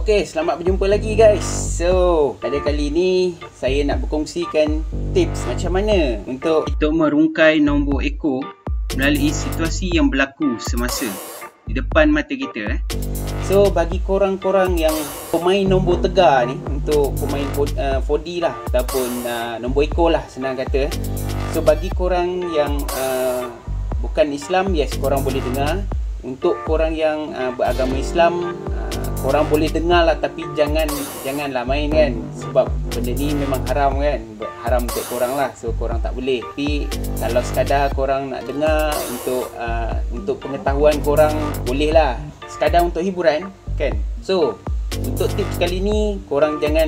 Okey, selamat berjumpa lagi guys. So, pada kali ni saya nak berkongsikan tips macam mana untuk merungkai nombor ekor melalui situasi yang berlaku semasa di depan mata kita. So, bagi korang-korang yang pemain nombor tegar ni, untuk pemain 4D lah ataupun nombor ekor lah senang kata. So, bagi korang yang bukan Islam, yes, korang boleh dengar. Untuk korang yang beragama Islam, korang boleh dengar lah, tapi janganlah main kan, sebab benda ni memang haram kan, haram untuk korang lah. So korang tak boleh. Tapi kalau sekadar korang nak dengar untuk pengetahuan korang, boleh lah, sekadar untuk hiburan kan. So untuk tips kali ni, korang jangan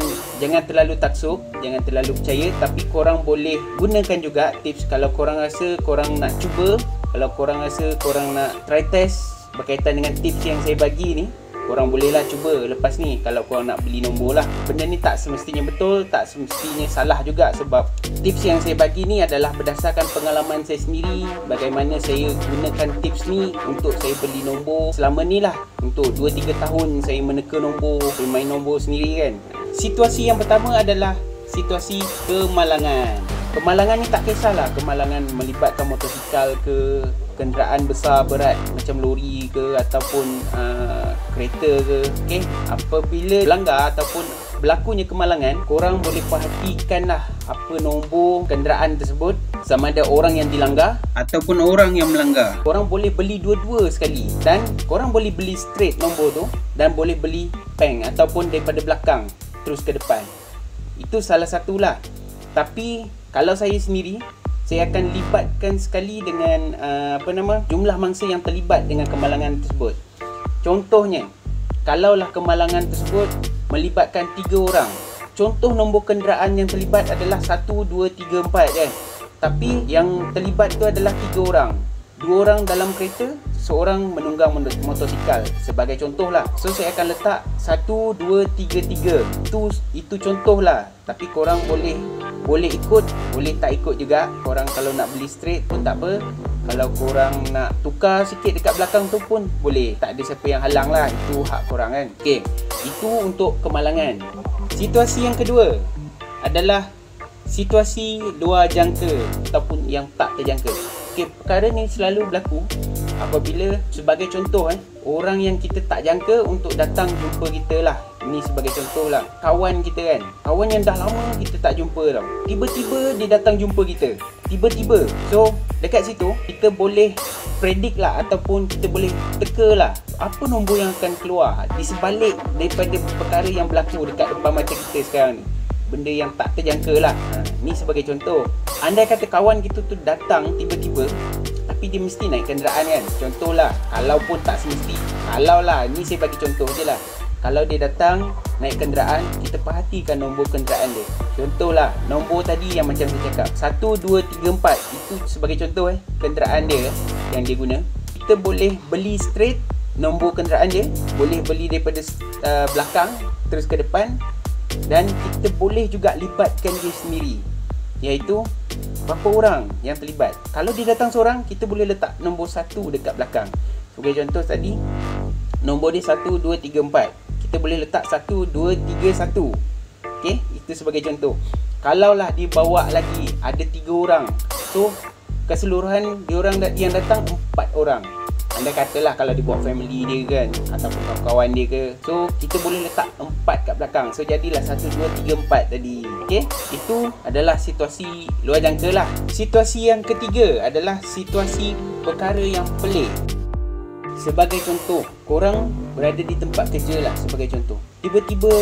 terlalu taksub, jangan terlalu percaya, tapi korang boleh gunakan juga tips kalau korang rasa korang nak cuba. Kalau korang rasa korang nak try test berkaitan dengan tips yang saya bagi ni, korang bolehlah cuba lepas ni kalau korang nak beli nombor lah. Benda ni tak semestinya betul, tak semestinya salah juga, sebab tips yang saya bagi ni adalah berdasarkan pengalaman saya sendiri, bagaimana saya gunakan tips ni untuk saya beli nombor selama ni lah. Untuk 2-3 tahun saya meneka nombor, bermain nombor sendiri kan. Situasi yang pertama adalah situasi kemalangan. Kemalangan ni tak kisahlah, kemalangan melibatkan motosikal ke, kenderaan besar berat macam lori ke, ataupun kereta ke. Okay? Apabila langgar ataupun berlakunya kemalangan, korang boleh perhatikanlah apa nombor kenderaan tersebut, sama ada orang yang dilanggar ataupun orang yang melanggar. Korang boleh beli dua-dua sekali, dan korang boleh beli straight nombor tu, dan boleh beli peng ataupun daripada belakang terus ke depan. Itu salah satulah. Tapi kalau saya sendiri, saya akan libatkan sekali dengan jumlah mangsa yang terlibat dengan kemalangan tersebut. Contohnya, kalaulah kemalangan tersebut melibatkan 3 orang. Contoh nombor kenderaan yang terlibat adalah 1, 2, 3, 4 kan. Tapi yang terlibat tu adalah 3 orang. 2 orang dalam kereta, seorang menunggang motosikal sebagai contoh lah. So saya akan letak 1, 2, 3, 3. Itu contoh lah. Tapi korang boleh ikut, boleh tak ikut juga. Korang kalau nak beli straight pun tak apa. Kalau korang nak tukar sikit dekat belakang tu pun boleh. Tak ada siapa yang halang lah. Itu hak korang kan. Okay, itu untuk kemalangan. Situasi yang kedua adalah situasi luar jangka ataupun yang tak terjangka. Okay, perkara ni selalu berlaku apabila, sebagai contoh orang yang kita tak jangka untuk datang jumpa kita lah. Ini sebagai contoh lah, kawan kita kan, kawan yang dah lama kita tak jumpa tau, tiba-tiba dia datang jumpa kita, tiba-tiba. So dekat situ kita boleh predict lah, ataupun kita boleh teka lah apa nombor yang akan keluar di sebalik daripada perkara yang berlaku dekat depan mata kita sekarang ni. Benda yang tak terjangka lah. Ni sebagai contoh. Andai kata kawan kita tu datang tiba-tiba, tapi dia mesti naik kenderaan kan. Contohlah, kalau pun tak semesti, kalau lah, ni saya bagi contoh je lah. Kalau dia datang naik kenderaan, kita perhatikan nombor kenderaan dia. Contohlah, nombor tadi yang macam saya cakap, 1, 2, 3, 4. Itu sebagai contoh kenderaan dia yang dia guna. Kita boleh beli straight nombor kenderaan dia, boleh beli daripada belakang terus ke depan, dan kita boleh juga libatkan dia sendiri, iaitu berapa orang yang terlibat. Kalau dia datang seorang, kita boleh letak nombor 1 dekat belakang. Sebagai contoh tadi, nombor dia 1, 2, 3, 4. Kita boleh letak 1, 2, 3, 1. Okay, itu sebagai contoh. Kalaulah dia bawa lagi ada 3 orang, so keseluruhan dia orang yang datang 4 orang. Anda katalah kalau dia bawa family dia kan, ataupun kawan-kawan dia ke, so kita boleh letak 4 kat belakang. So jadilah 1, 2, 3, 4 tadi. Okay, itu adalah situasi luar jangka lah. Situasi yang ketiga adalah situasi perkara yang pelik. Sebagai contoh, korang berada di tempat kerja lah, sebagai contoh. Tiba-tiba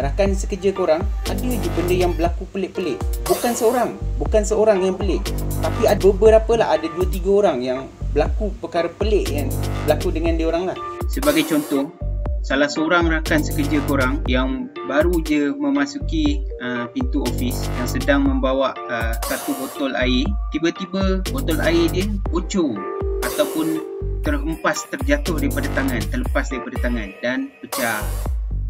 rakan sekerja korang ada je benda yang berlaku pelik-pelik. Bukan seorang yang pelik, tapi ada beberapa lah, ada 2-3 orang yang berlaku perkara pelik yang berlaku dengan dia orang lah. Sebagai contoh, salah seorang rakan sekerja korang yang baru je memasuki pintu ofis, yang sedang membawa satu botol air, tiba-tiba botol air dia bocor ataupun terjatuh daripada tangan, terlepas daripada tangan dan pecah.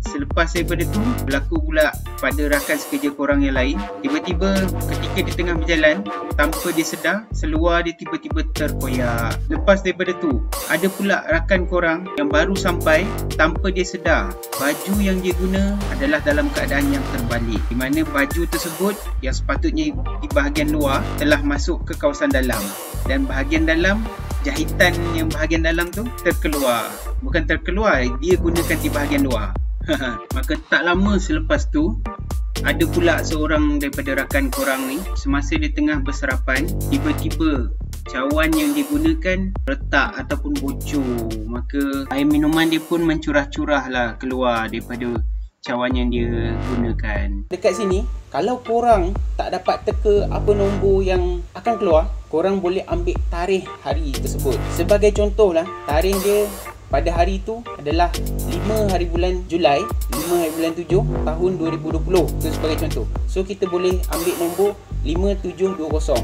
selepas daripada tu berlaku pula pada rakan sekerja korang yang lain. Tiba-tiba ketika di tengah berjalan, tanpa dia sedar, seluar dia tiba-tiba terkoyak. Lepas daripada tu, ada pula rakan korang yang baru sampai, tanpa dia sedar, baju yang dia guna adalah dalam keadaan yang terbalik, di mana baju tersebut yang sepatutnya di bahagian luar telah masuk ke kawasan dalam, dan bahagian dalam, jahitan yang bahagian dalam tu terkeluar. Bukan terkeluar, dia gunakan di bahagian luar. Maka tak lama selepas tu, ada pula seorang daripada rakan korang ni, semasa dia tengah bersarapan, tiba-tiba cawan yang digunakan retak ataupun bocor. Maka air minuman dia pun mencurah-curah lah keluar daripada cawan yang dia gunakan. Dekat sini, kalau korang tak dapat teka apa nombor yang akan keluar, korang boleh ambil tarikh hari tersebut. Sebagai contoh lah, tarikh dia pada hari tu adalah 5 hari bulan Julai, 5 hari bulan 7 tahun 2020. Itu sebagai contoh. So kita boleh ambil nombor 5720.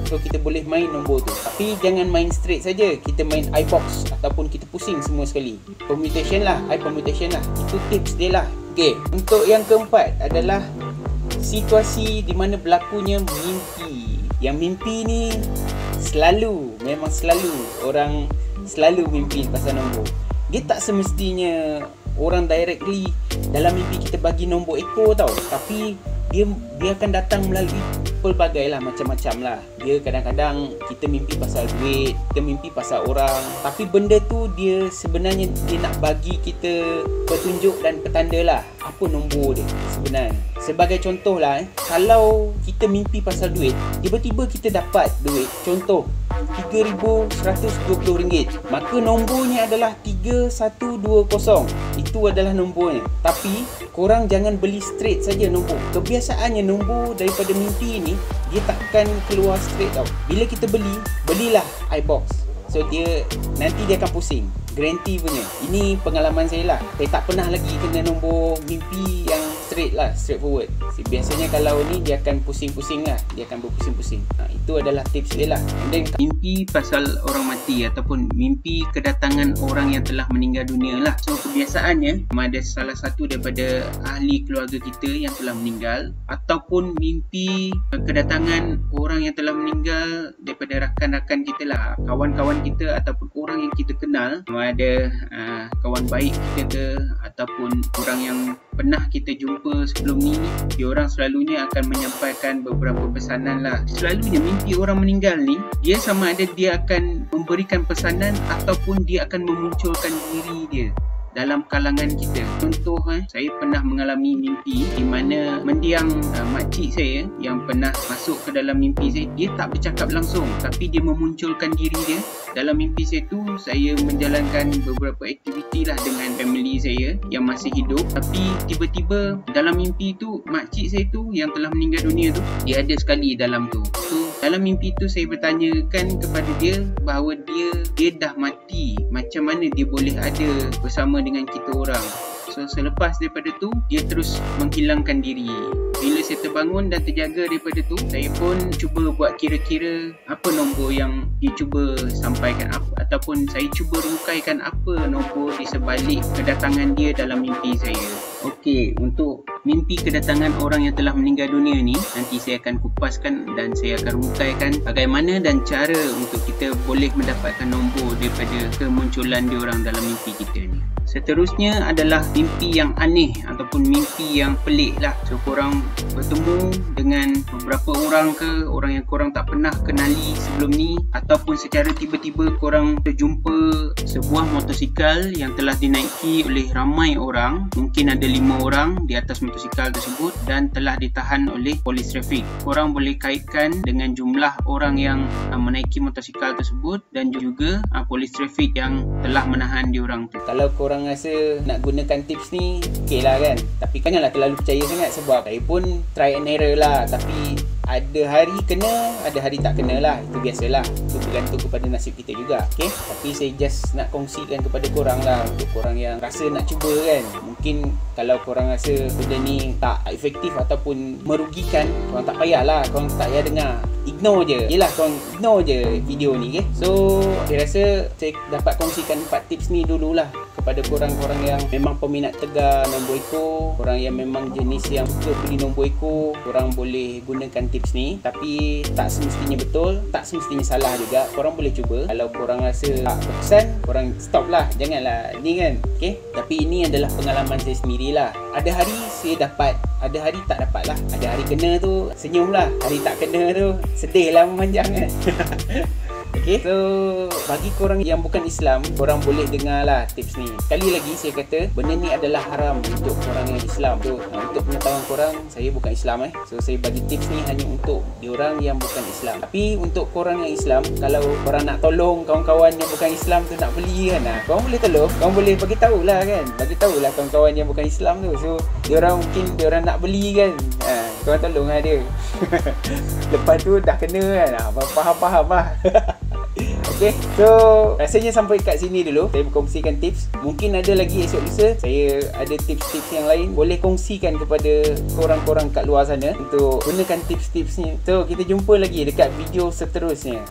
So kita boleh main nombor tu. Tapi jangan main straight saja. Kita main iBox ataupun kita pusing semua sekali. Permutation lah, permutation lah. Itu tips dia lah. Okey, untuk yang keempat adalah situasi di mana berlakunya mimpi. Yang mimpi ni memang selalu orang selalu mimpi pasal nombor. Dia tak semestinya orang directly dalam mimpi kita bagi nombor ekor tau. Tapi dia akan datang melalui pelbagai lah, macam-macam lah. Dia kadang-kadang kita mimpi pasal duit, kita mimpi pasal orang. Tapi benda tu dia sebenarnya dia nak bagi kita petunjuk dan petanda lah apa nombor dia sebenarnya. Sebagai contoh lah, kalau kita mimpi pasal duit, tiba-tiba kita dapat duit, contoh RM3,120, maka nombornya adalah 3120. Itu adalah nombornya. Tapi korang jangan beli straight saja nombor. Kebiasaannya nombor daripada mimpi ni dia takkan keluar straight tau. Bila kita belilah iBox. So nanti dia akan pusing. Guarantee punya. Ini pengalaman saya lah. Saya tak pernah lagi kena nombor mimpi yang straight lah, straightforward. Biasanya kalau ni dia akan pusing-pusing lah. Dia akan berpusing-pusing. Itu adalah tips dia lah. And then mimpi pasal orang mati ataupun mimpi kedatangan orang yang telah meninggal dunia lah. So kebiasaannya ada salah satu daripada ahli keluarga kita yang telah meninggal, ataupun mimpi kedatangan orang yang telah meninggal daripada rakan-rakan kita lah, kawan-kawan kita ataupun orang yang kita kenal. Ada kawan baik kita ke ataupun orang yang pernah kita jumpa sebelum ni, diorang selalunya akan menyampaikan beberapa pesanan lah. Selalunya mimpi orang meninggal ni, dia sama ada dia akan memberikan pesanan ataupun dia akan memunculkan diri dia dalam kalangan kita. Contoh, saya pernah mengalami mimpi di mana mendiang makcik saya yang pernah masuk ke dalam mimpi saya. Dia tak bercakap langsung, tapi dia memunculkan diri dia. Dalam mimpi saya tu, saya menjalankan beberapa aktiviti lah dengan family saya yang masih hidup. Tapi tiba-tiba dalam mimpi tu, makcik saya tu yang telah meninggal dunia tu, dia ada sekali dalam tu. So dalam mimpi tu saya bertanyakan kepada dia bahawa dia dah mati, macam mana dia boleh ada bersama dengan kita orang. So selepas daripada tu, dia terus menghilangkan diri. Bila saya terbangun dan terjaga daripada tu, saya pun cuba buat kira-kira apa nombor yang dia cuba sampaikan, ataupun saya cuba rungkaikan apa nombor di sebalik kedatangan dia dalam mimpi saya. Okey, untuk mimpi kedatangan orang yang telah meninggal dunia ni, nanti saya akan kupaskan dan saya akan rungkaikan bagaimana dan cara untuk kita boleh mendapatkan nombor daripada kemunculan diorang dalam mimpi kita ni. Seterusnya adalah mimpi yang aneh ataupun mimpi yang pelik lah. So korang bertemu dengan beberapa orang ke, orang yang korang tak pernah kenali sebelum ni, ataupun secara tiba-tiba korang terjumpa sebuah motosikal yang telah dinaiki oleh ramai orang. Mungkin ada 5 orang di atas motosikal tersebut dan telah ditahan oleh polis trafik. Korang boleh kaitkan dengan jumlah orang yang menaiki motosikal tersebut dan juga polis trafik yang telah menahan diorang tu. Kalau korang rasa nak gunakan tips ni, okey lah kan. Tapi janganlah terlalu percaya sangat, sebab saya pun try and error lah. Tapi ada hari kena, ada hari tak kena lah. Itu biasalah. Itu bergantung kepada nasib kita juga. Okay? Tapi saya just nak kongsikan kepada korang lah, untuk korang yang rasa nak cuba kan. Mungkin kalau korang rasa benda ni tak efektif ataupun merugikan, korang tak payahlah, korang tak payah dengar. Ignore je. Yelah, korang ignore je video ni. Okay? So saya rasa saya dapat kongsikan 4 tips ni dululah kepada korang-korang yang memang peminat tegar nombor ekor, korang yang memang jenis yang suka beli nombor ekor, korang boleh gunakan tips ni. Tapi tak semestinya betul, tak semestinya salah juga. Korang boleh cuba. Kalau korang rasa tak berkesan, korang stop lah, janganlah ni kan. Okay? Tapi ini adalah pengalaman saya sendirilah. Ada hari saya dapat, ada hari tak dapat lah. Ada hari kena tu senyum lah, hari tak kena tu sedih lah memanjang kan. Okay, so bagi korang yang bukan Islam, korang boleh dengar lah tips ni. Sekali lagi saya kata, benda ni adalah haram untuk korang yang Islam. So untuk pengetahuan korang, saya bukan Islam So saya bagi tips ni hanya untuk diorang yang bukan Islam. Tapi untuk korang yang Islam, kalau korang nak tolong kawan-kawan yang bukan Islam tu nak beli kan, korang boleh tolong, korang boleh bagi tahulah kan. Bagi tahulah kawan-kawan yang bukan Islam tu. So diorang mungkin diorang nak beli kan, korang tolong lah dia. Lepas tu dah kena kan, faham-faham lah. Okay, so rasanya sampai kat sini dulu saya berkongsikan tips. Mungkin ada lagi esok lusa saya ada tips-tips yang lain, boleh kongsikan kepada korang-korang kat luar sana untuk gunakan tips-tips ni. So kita jumpa lagi dekat video seterusnya.